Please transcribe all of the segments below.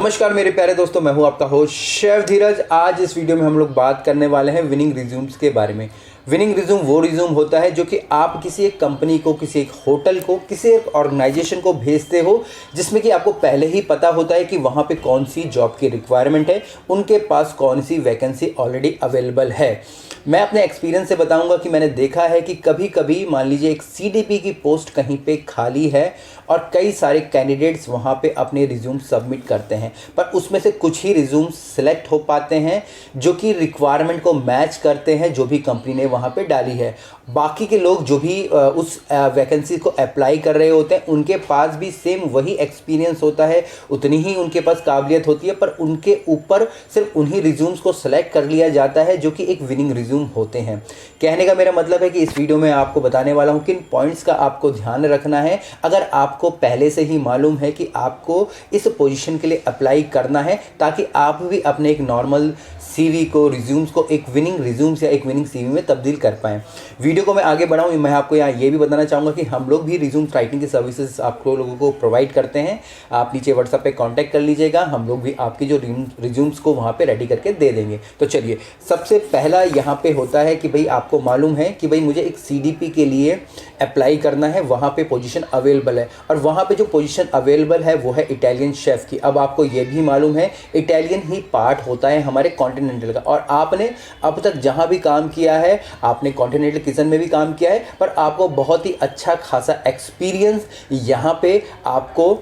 नमस्कार मेरे प्यारे दोस्तों, मैं हूं आपका होस्ट शेफ धीरज। आज इस वीडियो में हम लोग बात करने वाले हैं विनिंग रिज्यूम्स के बारे में। विनिंग रिज्यूम वो रिज्यूम होता है जो कि आप किसी एक कंपनी को, किसी एक होटल को, किसी एक ऑर्गेनाइजेशन को भेजते हो, जिसमें कि आपको पहले ही पता होता है कि वहाँ पे कौन सी जॉब की रिक्वायरमेंट है, उनके पास कौन सी वैकेंसी ऑलरेडी अवेलेबल है। मैं अपने एक्सपीरियंस से बताऊंगा कि मैंने देखा है कि कभी कभी मान लीजिए एक सीडीपी की पोस्ट कहीं पे खाली है और कई सारे कैंडिडेट्स वहाँ पे अपने रिज्यूम सबमिट करते हैं, पर उसमें से कुछ ही रिज्यूम सिलेक्ट हो पाते हैं जो कि रिक्वायरमेंट को मैच करते हैं जो भी कंपनी ने वहाँ पे डाली है। बाकी के लोग जो भी उस वैकेंसी को अप्लाई कर रहे होते हैं, उनके पास भी सेम वही एक्सपीरियंस होता है, उतनी ही उनके पास काबिलियत होती है, पर उनके ऊपर सिर्फ उन्हीं रिज्यूम्स को सेलेक्ट कर लिया जाता है जो कि एक विनिंग रिज्यूम होते हैं। कहने का मेरा मतलब है कि इस वीडियो में आपको बताने वाला हूँ किन पॉइंट्स का आपको ध्यान रखना है अगर आपको पहले से ही मालूम है कि आपको इस पोजीशन के लिए अप्लाई करना है, ताकि आप भी अपने एक नॉर्मल सीवी को, रिज्यूम्स को एक विनिंग रिज्यूम्स या एक विनिंग सीवी में तब्दील कर पाएँ। वीडियो को मैं आगे बढ़ाऊँ, मैं आपको यहाँ ये भी बताना चाहूँगा कि हम लोग भी रिज्यूम राइटिंग की सर्विसेज आपको लोगों को प्रोवाइड करते हैं। आप नीचे व्हाट्सएप पे कांटेक्ट कर लीजिएगा, हम लोग भी आपकी जो रिज्यूम्स को वहाँ पे रेडी करके दे देंगे। तो चलिए, सबसे पहला यहाँ पे होता है कि भाई आपको मालूम है कि भाई मुझे एक सीडीपी के लिए अप्लाई करना है, वहाँ पे पोजीशन अवेलेबल है और वहाँ पे जो पोजीशन अवेलेबल है वो है इटालियन शेफ़ की। अब आपको ये भी मालूम है इटालियन ही पार्ट होता है हमारे कॉन्टिनेंटल का, और आपने अब तक जहाँ भी काम किया है, आपने कॉन्टिनेंटल किचन में भी काम किया है, पर आपको बहुत ही अच्छा खासा एक्सपीरियंस यहाँ पे आपको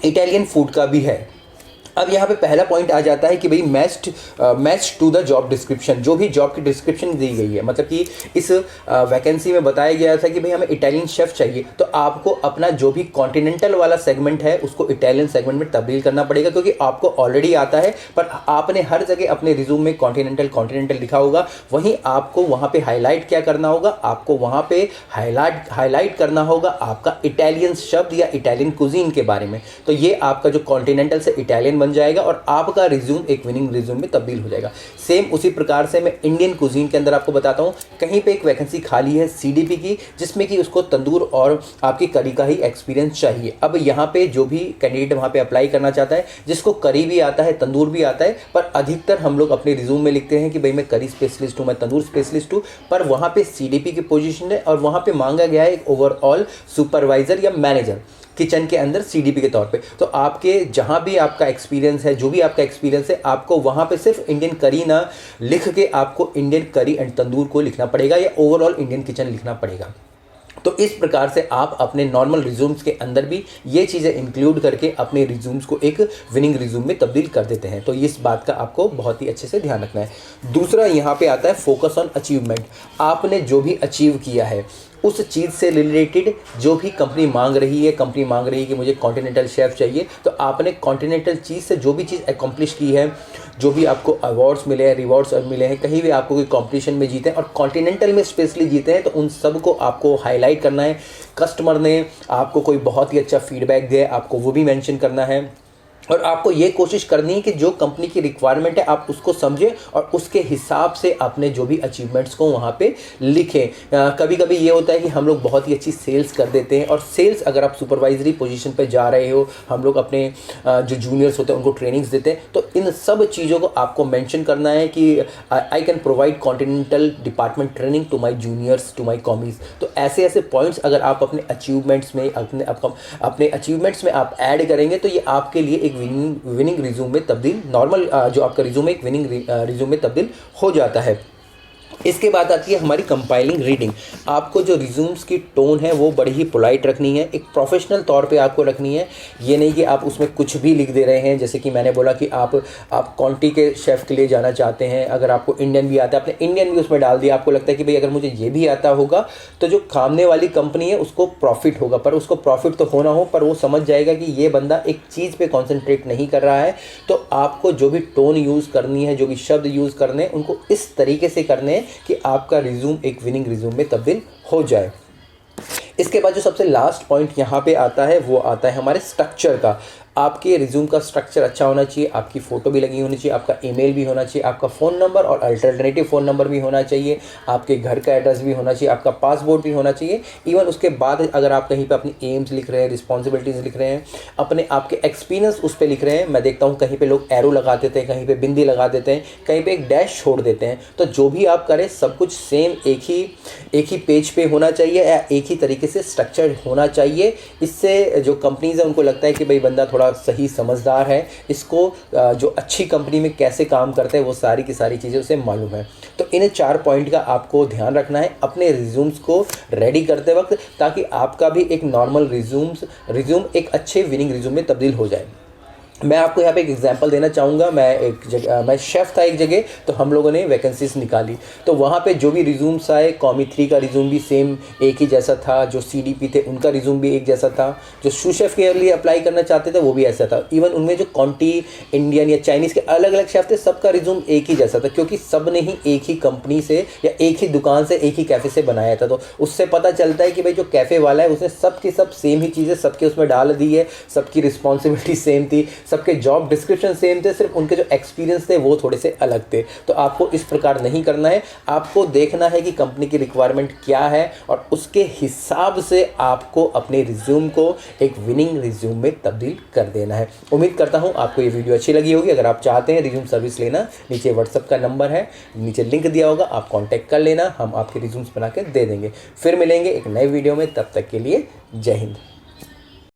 इटालियन फूड का भी है। अब यहाँ पे पहला पॉइंट आ जाता है कि भाई match to the job description. जो भी जॉब की डिस्क्रिप्शन दी गई है, मतलब कि इस वैकेंसी में बताया गया था कि भाई हमें इटालियन शेफ़ चाहिए, तो आपको अपना जो भी कॉन्टिनेंटल वाला सेगमेंट है उसको इटालियन सेगमेंट में तब्दील करना पड़ेगा, क्योंकि आपको ऑलरेडी आता है, पर आपने हर जगह अपने रिज्यूम में कॉन्टिनेंटल लिखा होगा। वहीं आपको वहाँ पर हाईलाइट क्या करना होगा, आपको वहाँ पर हाईलाइट करना होगा आपका इटालियन शब्द या इटालियन कुजीन के बारे में। तो ये आपका जो कॉन्टिनेंटल से इटालियन जाएगा और आपका रिज्यूम एक विनिंग रिज्यूम में तब्दील हो जाएगा। सेम उसी प्रकार से मैं इंडियन कुजीन के अंदर आपको बताता हूं, कहीं पे एक वैकेंसी खाली है सीडीपी की, जिसमें कि उसको तंदूर और आपकी करी का ही एक्सपीरियंस चाहिए। अब यहाँ पे जो भी कैंडिडेट वहाँ पे अप्लाई करना चाहता है, जिसको करी भी आता है, तंदूर भी आता है, पर अधिकतर हम लोग अपने रिज्यूम में लिखते हैं कि भाई मैं करी स्पेशलिस्ट हूँ, मैं तंदूर स्पेशलिस्ट हूँ, पर वहाँ पे सीडीपी की पोजीशन है और वहाँ पे मांगा गया है एक ओवरऑल सुपरवाइजर या मैनेजर किचन के अंदर सीडीपी के तौर पे। तो आपके जहाँ भी आपका एक्सपीरियंस है, जो भी आपका एक्सपीरियंस है, आपको वहाँ पे सिर्फ इंडियन करी ना लिख के आपको इंडियन करी एंड तंदूर को लिखना पड़ेगा या ओवरऑल इंडियन किचन लिखना पड़ेगा। तो इस प्रकार से आप अपने नॉर्मल रिज्यूम्स के अंदर भी ये चीज़ें इंक्लूड करके अपने रिज्यूम्स को एक विनिंग रिज्यूम में तब्दील कर देते हैं। तो इस बात का आपको बहुत ही अच्छे से ध्यान रखना है। दूसरा यहाँ पे आता है फोकस ऑन अचीवमेंट। आपने जो भी अचीव किया है उस चीज़ से रिलेटेड जो भी कंपनी मांग रही है, कंपनी मांग रही है कि मुझे कॉन्टिनेंटल शेफ़ चाहिए, तो आपने कॉन्टिनेंटल चीज़ से जो भी चीज़ अकम्प्लिश की है, जो भी आपको अवार्ड्स मिले हैं, रिवॉर्ड्स मिले हैं, कहीं भी आपको कोई कॉम्पिटिशन में जीते हैं और कॉन्टिनेंटल में स्पेशली जीते हैं, तो उन सब को आपको हाईलाइट करना है। कस्टमर ने आपको कोई बहुत ही अच्छा फीडबैक दिया है, आपको वो भी मेंशन करना है, और आपको ये कोशिश करनी है कि जो कंपनी की रिक्वायरमेंट है आप उसको समझें और उसके हिसाब से अपने जो भी अचीवमेंट्स को वहाँ पे लिखें। कभी कभी ये होता है कि हम लोग बहुत ही अच्छी सेल्स कर देते हैं, और सेल्स अगर आप सुपरवाइजरी पोजीशन पे जा रहे हो, हम लोग अपने जो जूनियर्स होते हैं उनको ट्रेनिंग्स देते हैं, तो इन सब चीज़ों को आपको मेंशन करना है कि I can provide continental department training to my juniors, to my commis. तो ऐसे ऐसे पॉइंट्स अगर आप अपने अचीवमेंट्स में अपने अचीवमेंट्स में आप ऐड करेंगे, तो ये आपके लिए एक विनिंग रिज्यूम में तब्दील, नॉर्मल जो आपका रिज्यूम है एक विनिंग रिज्यूम में तब्दील हो जाता है। इसके बाद आती है हमारी कंपाइलिंग रीडिंग। आपको जो रिज्यूम्स की टोन है वो बड़ी ही पोलाइट रखनी है, एक प्रोफेशनल तौर पे आपको रखनी है। ये नहीं कि आप उसमें कुछ भी लिख दे रहे हैं, जैसे कि मैंने बोला कि आप क्वांटी के शेफ़ के लिए जाना चाहते हैं, अगर आपको इंडियन भी आता है, आपने इंडियन भी उसमें डाल दिया, आपको लगता है कि भाई अगर मुझे ये भी आता होगा तो जो सामने वाली कंपनी है उसको प्रॉफिट होगा, पर उसको प्रॉफिट तो होना हो, पर वो समझ जाएगा कि ये बंदा एक चीज़ पर कॉन्सेंट्रेट नहीं कर रहा है। तो आपको जो भी टोन यूज़ करनी है, जो भी शब्द यूज़ करने हैं, उनको इस तरीके से करने हैं कि आपका रिज्यूम एक विनिंग रिज्यूम में तब्दील हो जाए। इसके बाद जो सबसे लास्ट पॉइंट यहाँ पे आता है वो आता है हमारे स्ट्रक्चर का। आपके रिज्यूम का स्ट्रक्चर अच्छा होना चाहिए, आपकी फ़ोटो भी लगी होनी चाहिए, आपका ईमेल भी होना चाहिए, आपका फ़ोन नंबर और अल्टरनेटिव फ़ोन नंबर भी होना चाहिए, आपके घर का एड्रेस भी होना चाहिए, आपका पासपोर्ट भी होना चाहिए। इवन उसके बाद अगर आप कहीं पे अपनी एम्स लिख रहे हैं, रिस्पॉन्सिबिलिटीज़ लिख रहे हैं, अपने आपके एक्सपीरियंस उस पर लिख रहे हैं, मैं देखता हूँ कहीं पे लोग एरो लगा देते हैं, कहीं पे बिंदी लगा देते हैं, कहीं पे एक डैश छोड़ देते हैं। तो जो भी आप करें सब कुछ सेम एक ही पेज पे होना चाहिए या एक ही तरीके से स्ट्रक्चर होना चाहिए। इससे जो कंपनीज़ है उनको लगता है कि भाई बंदा थोड़ा सही समझदार है, इसको जो अच्छी कंपनी में कैसे काम करते हैं वो सारी की सारी चीज़ें उसे मालूम है। तो इन 4 पॉइंट का आपको ध्यान रखना है अपने रिज्यूम्स को रेडी करते वक्त, ताकि आपका भी एक नॉर्मल रिज्यूम एक अच्छे विनिंग रिज्यूम में तब्दील हो जाए। मैं आपको यहाँ पे एक एग्जांपल देना चाहूँगा। मैं शेफ़ था एक जगह, तो हम लोगों ने वैकेंसीज निकाली, तो वहाँ पे जो भी रिज्यूम्स आए, कॉमी 3 का रिज्यूम भी सेम एक ही जैसा था, जो CDP थे उनका रिज्यूम भी एक जैसा था, जो सू शेफ़ के लिए अप्लाई करना चाहते थे वो भी ऐसा था। इवन उनमें जो कॉन्टी इंडियन या चाइनीज़ के अलग अलग शेफ़ थे, सबका रिज्यूम एक ही जैसा था, क्योंकि सब ने ही एक ही कंपनी से या एक ही दुकान से, एक ही कैफ़े से बनाया था। तो उससे पता चलता है कि भाई जो कैफ़े वाला है उसने सब की सब सेम ही चीज़ें सबके उसमें डाल दी है, सबकी रिस्पॉन्सिबिलिटी सेम थी, सबके जॉब डिस्क्रिप्शन सेम थे, सिर्फ उनके जो एक्सपीरियंस थे वो थोड़े से अलग थे। तो आपको इस प्रकार नहीं करना है, आपको देखना है कि कंपनी की रिक्वायरमेंट क्या है और उसके हिसाब से आपको अपने रिज्यूम को एक विनिंग रिज्यूम में तब्दील कर देना है। उम्मीद करता हूँ आपको ये वीडियो अच्छी लगी होगी। अगर आप चाहते हैं रिज्यूम सर्विस लेना, नीचे व्हाट्सअप का नंबर है, नीचे लिंक दिया होगा, आप कॉन्टैक्ट कर लेना, हम आपके रिज्यूम्स बना के दे देंगे। फिर मिलेंगे एक नए वीडियो में, तब तक के लिए जय हिंद।